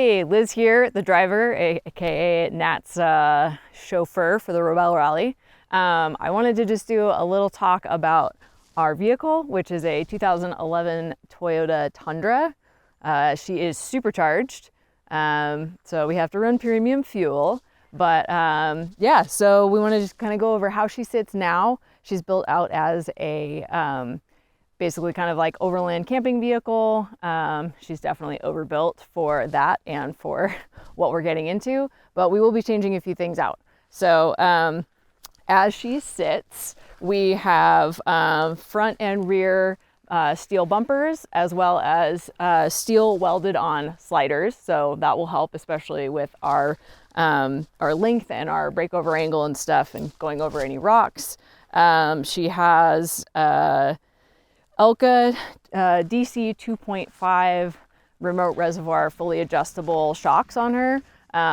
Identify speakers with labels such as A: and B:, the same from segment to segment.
A: Hey, Liz here, the driver, aka Nat's chauffeur for the Rebelle Rally. I wanted to just do a little talk about our vehicle, which is a 2011 Toyota Tundra. She is supercharged, so we have to run premium fuel. But yeah, so we want to just kind of go over how she sits now. She's built out as a basically kind of like overland camping vehicle. She's definitely overbuilt for that and for what we're getting into, but we will be changing a few things out. So as she sits, we have front and rear steel bumpers, as well as steel welded on sliders. So that will help, especially with our length and our breakover angle and stuff and going over any rocks. She has Elka DC 2.5 remote reservoir fully adjustable shocks on her.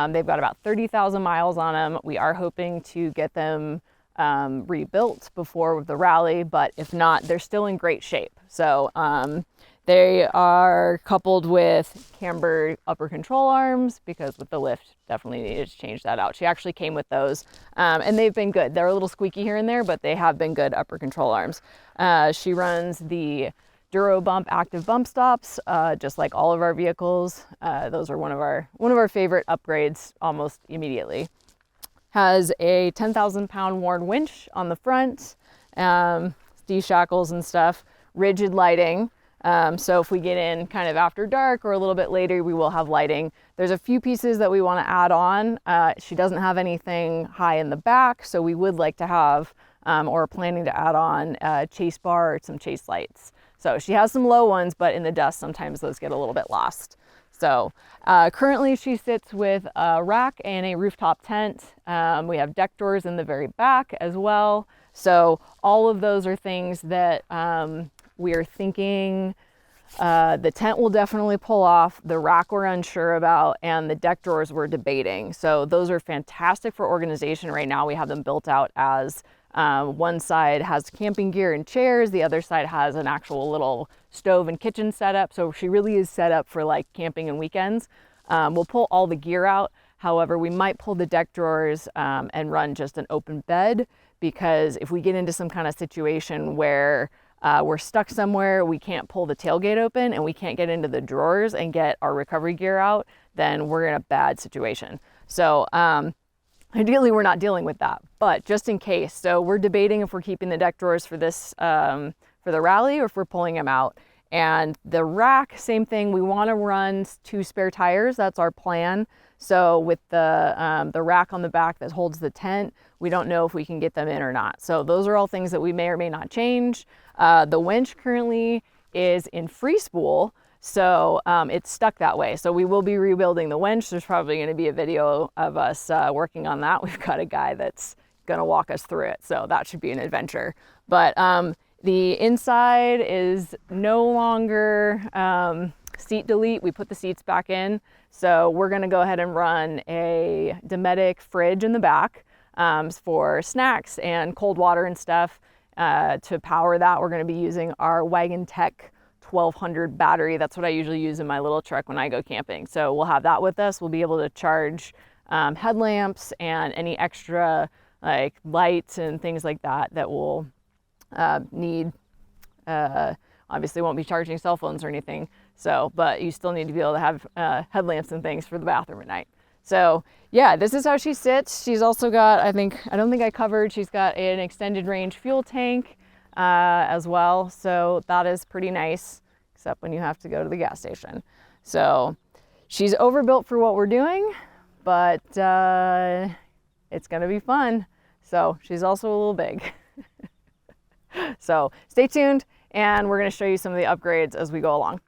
A: They've got about 30,000 miles on them. We are hoping to get them rebuilt before the rally, but if not, they're still in great shape. So they are coupled with Camberg upper control arms, because with the lift, definitely needed to change that out. She actually came with those, and they've been good. They're a little squeaky here and there, but they have been good upper control arms. She runs the DuroBump Active bump stops, just like all of our vehicles. Those are one of our favorite upgrades almost immediately. Has a 10,000 pound worn winch on the front, D-shackles and stuff, rigid lighting. So if we get in kind of after dark or a little bit later, we will have lighting. There's a few pieces that we want to add on. She doesn't have anything high in the back, so we would like to have, or planning to add on a chase bar or some chase lights. So she has some low ones, but in the dust, sometimes those get a little bit lost. So currently she sits with a rack and a rooftop tent. We have deck doors in the very back as well. So all of those are things that we are thinking the tent will definitely pull off, the rack we're unsure about, and the deck doors we're debating. So those are fantastic for organization. Right now we have them built out as one side has camping gear and chairs, the other side has an actual little stove and kitchen setup. So she really is set up for like camping and weekends. We'll pull all the gear out. However, we might pull the deck drawers and run just an open bed, because if we get into some kind of situation where we're stuck somewhere, we can't pull the tailgate open and we can't get into the drawers and get our recovery gear out, then we're in a bad situation. So ideally we're not dealing with that, but just in case. So we're debating if we're keeping the deck drawers for this, for the rally, or if we're pulling them out. And the rack, same thing. We want to run 2 spare tires. That's our plan. So with the rack on the back that holds the tent, we don't know if we can get them in or not. So those are all things that we may or may not change. The winch currently is in free spool, so it's stuck that way. So we will be rebuilding the winch. There's probably going to be a video of us working on that. We've got a guy that's going to walk us through it, so that should be an adventure. But the inside is no longer seat delete. We put the seats back in. So we're going to go ahead and run a Dometic fridge in the back for snacks and cold water and stuff. To power that, we're going to be using our Wagon Tech 1200 battery. That's what I usually use in my little truck when I go camping. So we'll have that with us. We'll be able to charge headlamps and any extra like lights and things like that that we'll need. Obviously won't be charging cell phones or anything. So, but you still need to be able to have headlamps and things for the bathroom at night. So yeah, this is how she sits. She's also got, I don't think I covered, she's got an extended range fuel tank as well. So that is pretty nice, except when you have to go to the gas station. So she's overbuilt for what we're doing, but it's gonna be fun. So she's also a little big. So stay tuned, and we're gonna show you some of the upgrades as we go along.